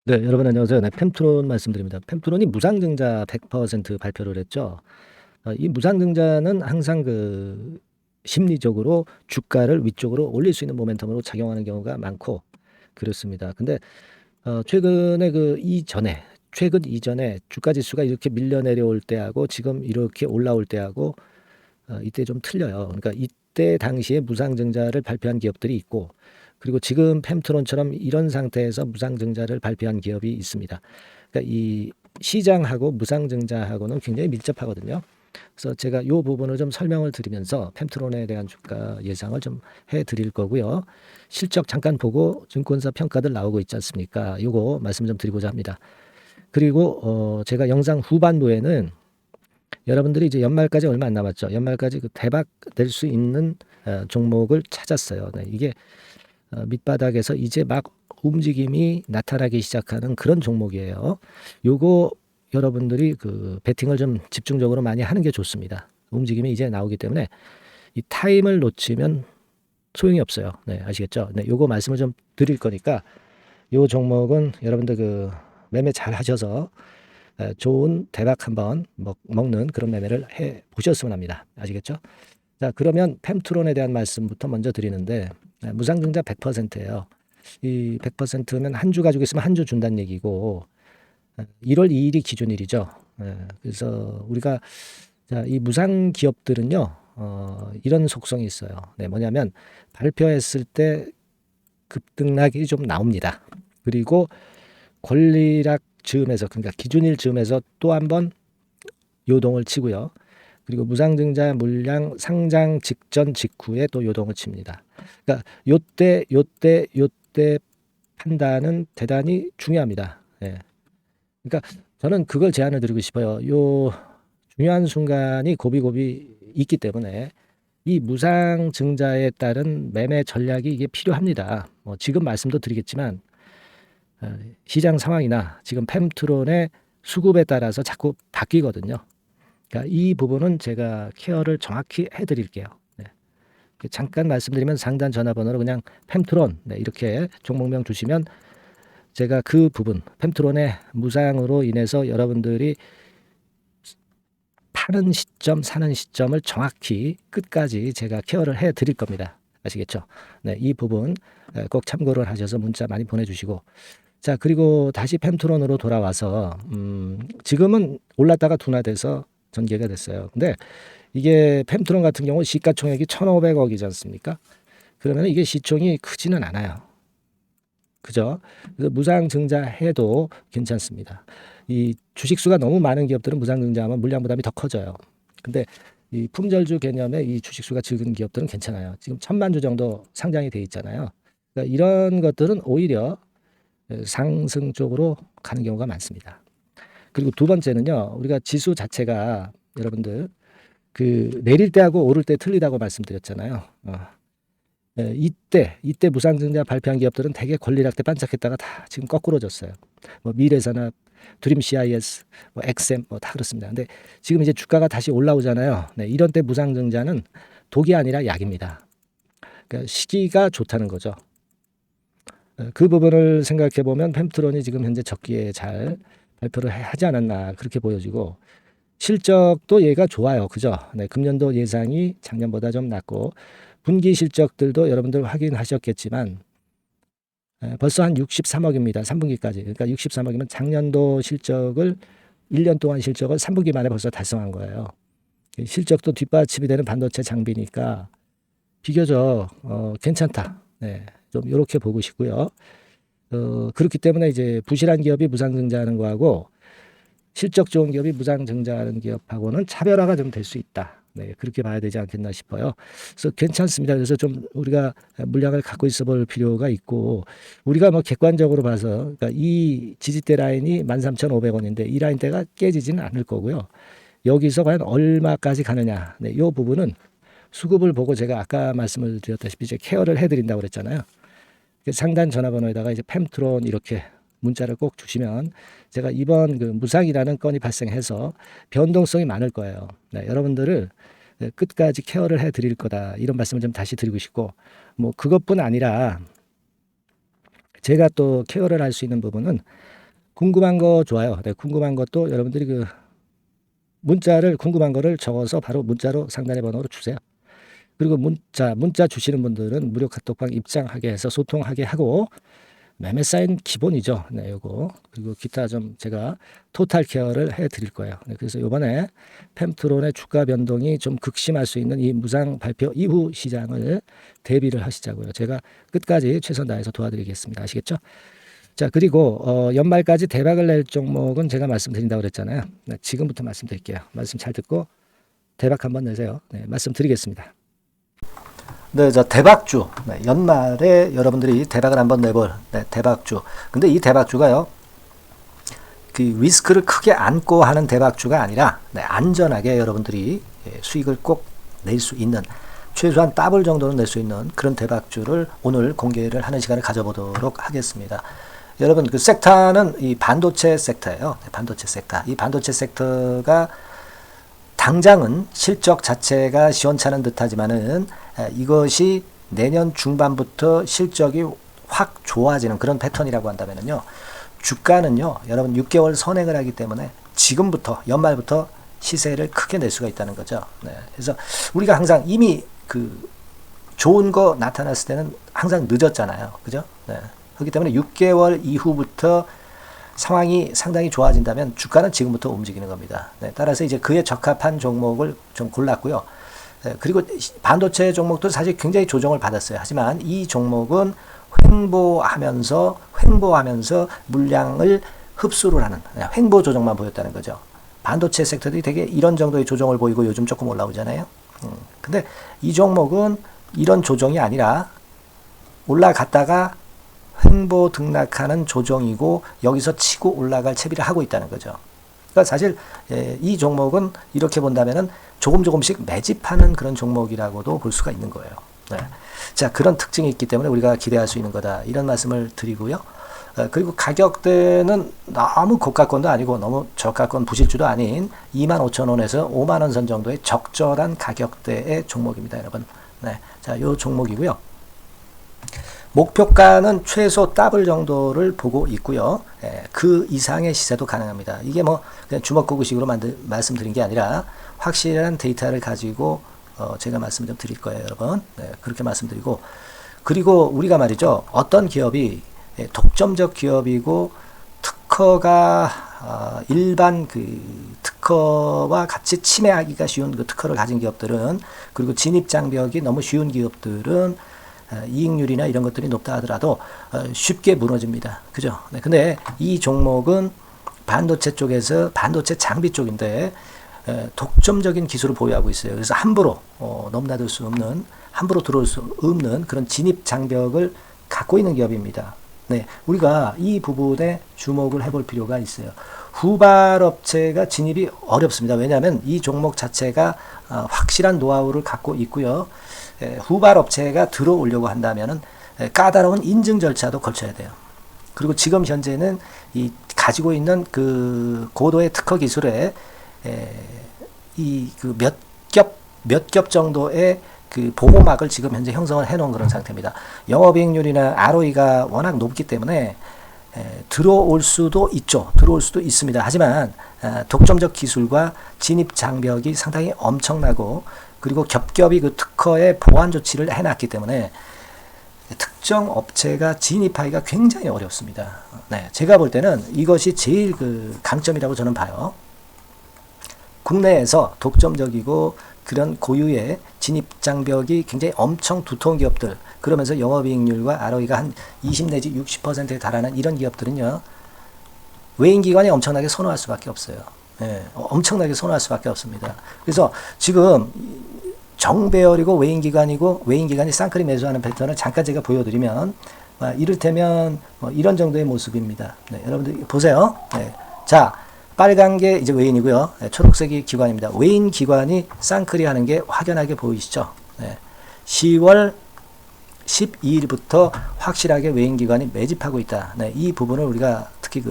네, 여러분 안녕하세요. 네, 펜트론 말씀드립니다. 펜트론이 무상증자 100% 발표를 했죠. 이 무상증자는 항상 심리적으로 주가를 위쪽으로 올릴 수 있는 모멘텀으로 작용하는 경우가 많고 그렇습니다. 근데 최근에 최근 이전에 주가 지수가 이렇게 밀려 내려올 때하고 지금 이렇게 올라올 때하고 이때 좀 틀려요. 그러니까 이때 당시에 무상증자를 발표한 기업들이 있고 그리고 지금 펜트론처럼 이런 상태에서 무상증자를 발표한 기업이 있습니다. 그러니까 이 시장하고 무상증자하고는 굉장히 밀접하거든요. 그래서 제가 이 부분을 좀 설명을 드리면서 펜트론에 대한 주가 예상을 좀 해드릴 거고요. 실적 잠깐 보고 증권사 평가들 나오고 있지 않습니까? 요거 말씀 좀 드리고자 합니다. 그리고 제가 영상 후반부에는 여러분들이 이제 연말까지 얼마 안 남았죠. 연말까지 대박 될 수 있는 종목을 찾았어요. 네, 이게 밑바닥에서 이제 막 움직임이 나타나기 시작하는 그런 종목이에요. 요거 여러분들이 베팅을 좀 집중적으로 많이 하는 게 좋습니다. 움직임이 이제 나오기 때문에 이 타임을 놓치면 소용이 없어요. 네, 아시겠죠? 네, 요거 말씀을 좀 드릴 거니까 요 종목은 여러분들 매매 잘 하셔서 좋은 대박 한번 먹는 그런 매매를 해 보셨으면 합니다. 아시겠죠? 자, 그러면 펜트론에 대한 말씀부터 먼저 드리는데 무상증자 100%예요. 이 100%면 한 주 가지고 있으면 한 주 준다는 얘기고 1월 2일이 기준일이죠. 그래서 우리가 이 무상 기업들은요. 이런 속성이 있어요. 네, 뭐냐면 발표했을 때 급등락이 좀 나옵니다. 그리고 권리락 즈음에서 그러니까 기준일 즈음에서 또 한 번 요동을 치고요. 그리고 무상증자 물량 상장 직전 직후에 또 요동을 칩니다. 그러니까 요때 판단은 대단히 중요합니다. 예. 그러니까 저는 그걸 제안을 드리고 싶어요. 요 중요한 순간이 고비고비 있기 때문에 이 무상증자에 따른 매매 전략이 이게 필요합니다. 지금 말씀도 드리겠지만 시장 상황이나 지금 펜트론의 수급에 따라서 자꾸 바뀌거든요. 그러니까 이 부분은 제가 케어를 정확히 해드릴게요. 네. 잠깐 말씀드리면 상단 전화번호로 그냥 펜트론 네, 이렇게 종목명 주시면 제가 그 부분 펜트론의 무상으로 인해서 여러분들이 파는 시점, 사는 시점을 정확히 끝까지 제가 케어를 해드릴 겁니다. 아시겠죠? 네, 이 부분 꼭 참고를 하셔서 문자 많이 보내주시고 자, 그리고 다시 펜트론으로 돌아와서 지금은 올랐다가 둔화돼서 전개가 됐어요. 근데 이게 펜트론 같은 경우 시가총액이 1,500억이지 않습니까? 그러면 이게 시총이 크지는 않아요. 그죠? 그래서 무상증자해도 괜찮습니다. 이 주식수가 너무 많은 기업들은 무상증자하면 물량 부담이 더 커져요. 근데 이 품절주 개념의 이 주식수가 적은 기업들은 괜찮아요. 지금 1,000만 주 정도 상장이 돼 있잖아요. 그러니까 이런 것들은 오히려 상승 쪽으로 가는 경우가 많습니다. 그리고 두 번째는요, 우리가 지수 자체가 여러분들 내릴 때하고 오를 때 틀리다고 말씀드렸잖아요. 이때 무상증자 발표한 기업들은 대개 권리락 때 반짝했다가 다 지금 거꾸로졌어요. 미래산업, 드림 CIS, 엑셈 다 그렇습니다. 근데 지금 이제 주가가 다시 올라오잖아요. 네, 이런 때 무상증자는 독이 아니라 약입니다. 그러니까 시기가 좋다는 거죠. 그 부분을 생각해 보면 펜트론이 지금 현재 적기에 잘 발표를 하지 않았나 그렇게 보여지고 실적도 얘가 좋아요. 그죠? 네, 금년도 예상이 작년보다 좀 낮고 분기 실적들도 여러분들 확인하셨겠지만 벌써 한 63억입니다. 3분기까지. 그러니까 63억이면 작년도 실적을 1년 동안 실적을 3분기 만에 벌써 달성한 거예요. 실적도 뒷받침이 되는 반도체 장비니까 비교적 괜찮다. 네, 좀 이렇게 보고 싶고요. 그렇기 때문에 이제 부실한 기업이 무상증자하는 거하고 실적 좋은 기업이 무상증자하는 기업하고는 차별화가 좀 될 수 있다. 네, 그렇게 봐야 되지 않겠나 싶어요. 그래서 괜찮습니다. 그래서 좀 우리가 물량을 갖고 있어 볼 필요가 있고, 우리가 객관적으로 봐서, 그러니까 이 지지대 라인이 13,500원인데, 이 라인대가 깨지지는 않을 거고요. 여기서 과연 얼마까지 가느냐. 네, 이 부분은 수급을 보고 제가 아까 말씀을 드렸다시피 이제 케어를 해드린다고 그랬잖아요. 상단 전화번호에다가 이제 펜트론 이렇게 문자를 꼭 주시면 제가 이번 무상이라는 건이 발생해서 변동성이 많을 거예요. 네, 여러분들을 끝까지 케어를 해드릴 거다 이런 말씀을 좀 다시 드리고 싶고 그것뿐 아니라 제가 또 케어를 할 수 있는 부분은 궁금한 거 좋아요. 네, 궁금한 것도 여러분들이 그 문자를 궁금한 거를 적어서 바로 문자로 상단의 번호로 주세요. 그리고 문자 주시는 분들은 무료 카톡방 입장하게 해서 소통하게 하고 매매 사인 기본이죠. 네, 요거. 그리고 기타 좀 제가 토탈 케어를 해 드릴 거예요. 네, 그래서 요번에 펜트론의 주가 변동이 좀 극심할 수 있는 이 무상 발표 이후 시장을 대비를 하시자고요. 제가 끝까지 최선 다해서 도와드리겠습니다. 아시겠죠? 자, 그리고 연말까지 대박을 낼 종목은 제가 말씀드린다고 그랬잖아요. 네, 지금부터 말씀드릴게요. 말씀 잘 듣고 대박 한번 내세요. 네, 말씀드리겠습니다. 네, 저 대박주. 네, 연말에 여러분들이 대박을 한번 내볼 대박주. 근데 이 대박주가요, 그 리스크를 크게 안고 하는 대박주가 아니라 안전하게 여러분들이 수익을 꼭 낼 수 있는, 최소한 더블 정도는 낼 수 있는 그런 대박주를 오늘 공개를 하는 시간을 가져보도록 하겠습니다. 여러분, 그 섹터는 이 반도체 섹터예요. 반도체 섹터. 이 반도체 섹터가 당장은 실적 자체가 시원찮은 듯하지만은 이것이 내년 중반부터 실적이 확 좋아지는 그런 패턴이라고 한다면요, 주가는요, 여러분 6개월 선행을 하기 때문에 지금부터 연말부터 시세를 크게 낼 수가 있다는 거죠. 네. 그래서 우리가 항상 이미 그 좋은 거 나타났을 때는 항상 늦었잖아요. 그죠? 네. 그렇기 때문에 6개월 이후부터 상황이 상당히 좋아진다면 주가는 지금부터 움직이는 겁니다. 네, 따라서 이제 그에 적합한 종목을 좀 골랐고요. 그리고 반도체 종목도 사실 굉장히 조정을 받았어요. 하지만 이 종목은 횡보하면서 물량을 흡수를 하는 횡보 조정만 보였다는 거죠. 반도체 섹터들이 되게 이런 정도의 조정을 보이고 요즘 조금 올라오잖아요. 근데 이 종목은 이런 조정이 아니라 올라갔다가 횡보 등락하는 조정이고 여기서 치고 올라갈 채비를 하고 있다는 거죠. 그러니까 사실 이 종목은 이렇게 본다면은 조금씩 매집하는 그런 종목이라고도 볼 수가 있는 거예요. 네. 자, 그런 특징이 있기 때문에 우리가 기대할 수 있는 거다, 이런 말씀을 드리고요. 그리고 가격대는 너무 고가권도 아니고 너무 저가권 부실주도 아닌 25,000원에서 50,000원 선 정도의 적절한 가격대의 종목입니다, 여러분. 네. 자, 요 종목이고요. 목표가는 최소 더블 정도를 보고 있고요. 그 이상의 시세도 가능합니다. 이게 뭐 그냥 주먹구구식으로 말씀드린 게 아니라 확실한 데이터를 가지고 제가 말씀 좀 드릴 거예요, 여러분. 네, 그렇게 말씀드리고, 그리고 우리가 말이죠, 어떤 기업이 독점적 기업이고 특허가 일반 그 특허와 같이 침해하기가 쉬운 그 특허를 가진 기업들은, 그리고 진입 장벽이 너무 쉬운 기업들은 이익률이나 이런 것들이 높다 하더라도 쉽게 무너집니다. 그죠? 네, 근데 이 종목은 반도체 쪽에서 반도체 장비 쪽인데 독점적인 기술을 보유하고 있어요. 그래서 함부로 넘나들 수 없는, 함부로 들어올 수 없는 그런 진입 장벽을 갖고 있는 기업입니다. 네, 우리가 이 부분에 주목을 해볼 필요가 있어요. 후발업체가 진입이 어렵습니다. 왜냐하면 이 종목 자체가 확실한 노하우를 갖고 있고요. 후발업체가 들어오려고 한다면은 까다로운 인증 절차도 거쳐야 돼요. 그리고 지금 현재는 이 가지고 있는 그 고도의 특허 기술에 이 그 몇 겹 정도의 그 보호막을 지금 현재 형성을 해놓은 그런 상태입니다. 영업이익률이나 ROE가 워낙 높기 때문에 들어올 수도 있죠. 들어올 수도 있습니다. 하지만 독점적 기술과 진입 장벽이 상당히 엄청나고, 그리고 겹겹이 그 특허의 보완 조치를 해놨기 때문에 특정 업체가 진입하기가 굉장히 어렵습니다. 네, 제가 볼 때는 이것이 제일 그 강점이라고 저는 봐요. 국내에서 독점적이고 그런 고유의 진입 장벽이 굉장히 엄청 두터운 기업들, 그러면서 영업이익률과 ROE가 한 20 내지 60%에 달하는 이런 기업들은요, 외인기관이 엄청나게 선호할 수밖에 없어요. 예, 엄청나게 선호할 수밖에 없습니다. 그래서 지금 정배열이고 외인기관이 쌍끌이 매수하는 패턴을 잠깐 제가 보여드리면, 이를테면 이런 정도의 모습입니다. 네, 여러분들 보세요. 네. 자, 빨간 게 이제 외인이고요. 네, 초록색이 기관입니다. 외인 기관이 쌍끌이 하는 게 확연하게 보이시죠? 네. 10월 12일부터 확실하게 외인 기관이 매집하고 있다. 네, 이 부분을 우리가 특히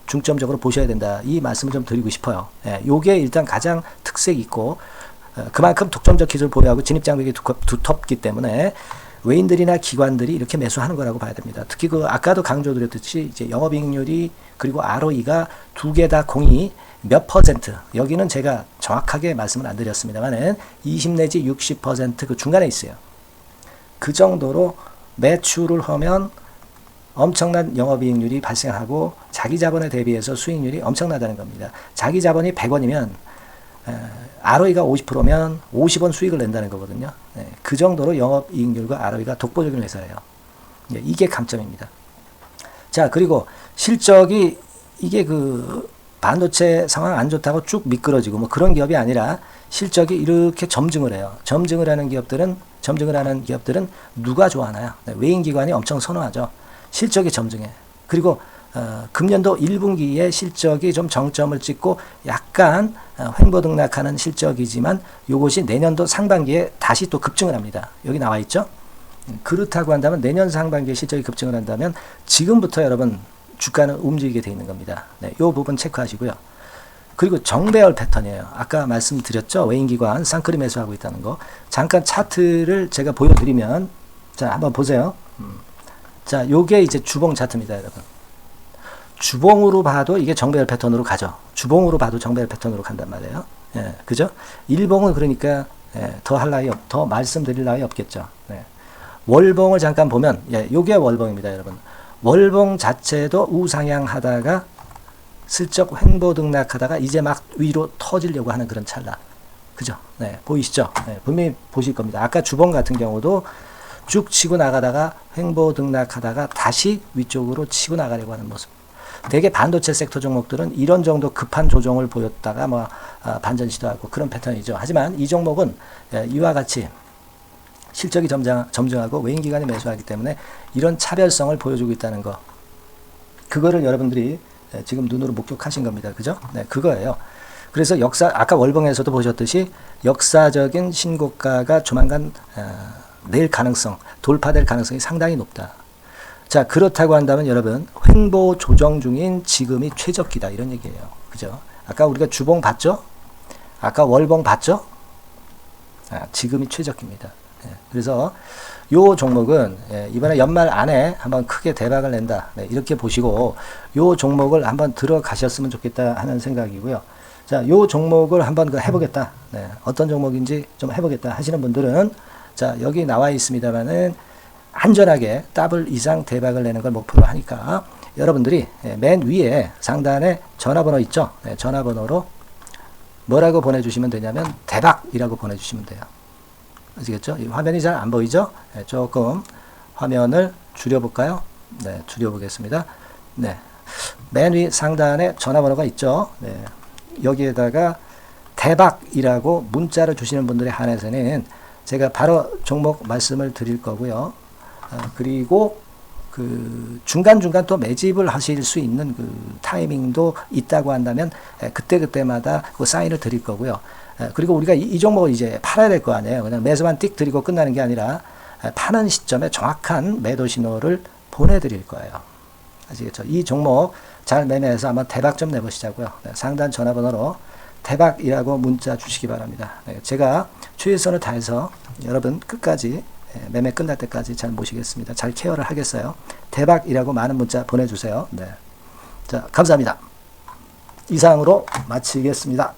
중점적으로 보셔야 된다, 이 말씀을 좀 드리고 싶어요. 네, 요게 일단 가장 특색이 있고, 그만큼 독점적 기술을 보유하고 진입장벽이 두텁기 때문에 외인들이나 기관들이 이렇게 매수하는 거라고 봐야 됩니다. 특히 그 아까도 강조드렸듯이 이제 영업이익률이 그리고 ROE가 두 개 다 공이 몇 퍼센트, 여기는 제가 정확하게 말씀을 안 드렸습니다만은 20 내지 60% 그 중간에 있어요. 그 정도로 매출을 하면 엄청난 영업이익률이 발생하고 자기 자본에 대비해서 수익률이 엄청나다는 겁니다. 자기 자본이 100원이면 ROE가 50%면 50원 수익을 낸다는 거거든요. 그 정도로 영업이익률과 ROE가 독보적인 회사예요. 이게 강점입니다. 자, 그리고 실적이 이게 그 반도체 상황 안 좋다고 쭉 미끄러지고 뭐 그런 기업이 아니라 실적이 이렇게 점증을 해요. 점증을 하는 기업들은 누가 좋아하나요? 외인기관이 엄청 선호하죠. 실적이 점증해. 그리고 금년도 1분기에 실적이 좀 정점을 찍고 약간 횡보등락하는 실적이지만 이것이 내년도 상반기에 다시 또 급증을 합니다. 여기 나와 있죠. 그렇다고 한다면 내년 상반기에 실적이 급증을 한다면 지금부터 여러분 주가는 움직이게 되어 있는 겁니다. 이 부분 체크하시고요. 그리고 정배열 패턴이에요. 아까 말씀드렸죠. 외인기관 쌍끌이 매수하고 있다는 거. 잠깐 차트를 제가 보여드리면 자, 한번 보세요. 자, 요게 이제 주봉 차트입니다, 여러분. 주봉으로 봐도 이게 정배열 패턴으로 가죠. 주봉으로 봐도 정배열 패턴으로 간단 말이에요. 예, 그죠? 일봉은 그러니까 더 말씀드릴 나위 없겠죠. 월봉을 잠깐 보면 요게 월봉입니다, 여러분. 월봉 자체도 우상향하다가 슬쩍 횡보등락하다가 이제 막 위로 터지려고 하는 그런 찰나. 그죠? 보이시죠? 분명히 보실 겁니다. 아까 주봉 같은 경우도 쭉 치고 나가다가 횡보등락하다가 다시 위쪽으로 치고 나가려고 하는 모습. 대개 반도체 섹터 종목들은 이런 정도 급한 조정을 보였다가 뭐 반전 시도하고 그런 패턴이죠. 하지만 이 종목은 이와 같이 실적이 점증하고 외인기관이 매수하기 때문에 이런 차별성을 보여주고 있다는 거. 그거를 여러분들이 지금 눈으로 목격하신 겁니다. 그죠? 그거예요. 그래서 아까 월봉에서도 보셨듯이 역사적인 신고가가 조만간 돌파될 가능성이 상당히 높다. 자, 그렇다고 한다면 여러분, 횡보 조정 중인 지금이 최적기다. 이런 얘기예요. 그죠? 아까 우리가 주봉 봤죠? 아까 월봉 봤죠? 지금이 최적기입니다. 그래서 요 종목은 이번에 연말 안에 한번 크게 대박을 낸다. 이렇게 보시고 요 종목을 한번 들어가셨으면 좋겠다 하는 생각이고요. 자, 요 종목을 한번 해보겠다. 어떤 종목인지 좀 해보겠다 하시는 분들은 자, 여기 나와 있습니다만은 안전하게 더블 이상 대박을 내는 걸 목표로 하니까 여러분들이 맨 위에 상단에 전화번호 있죠? 전화번호로 뭐라고 보내주시면 되냐면 대박이라고 보내주시면 돼요. 아시겠죠? 이 화면이 잘 안 보이죠? 조금 화면을 줄여볼까요? 줄여보겠습니다. 맨 위 상단에 전화번호가 있죠? 여기에다가 대박이라고 문자를 주시는 분들에 한해서는 제가 바로 종목 말씀을 드릴 거고요. 그리고 그 중간중간 또 매집을 하실 수 있는 그 타이밍도 있다고 한다면 그때그때마다 그 사인을 드릴 거고요. 그리고 우리가 이 종목을 이제 팔아야 될 거 아니에요. 그냥 매수만 띡 드리고 끝나는 게 아니라 파는 시점에 정확한 매도 신호를 보내드릴 거예요. 아시겠죠? 이 종목 잘 매매해서 한번 대박 좀 내보시자고요. 상단 전화번호로 대박이라고 문자 주시기 바랍니다. 제가 최선을 다해서 여러분 끝까지 매매 끝날 때까지 잘 모시겠습니다. 잘 케어를 하겠어요. 대박이라고 많은 문자 보내주세요. 자, 감사합니다. 이상으로 마치겠습니다.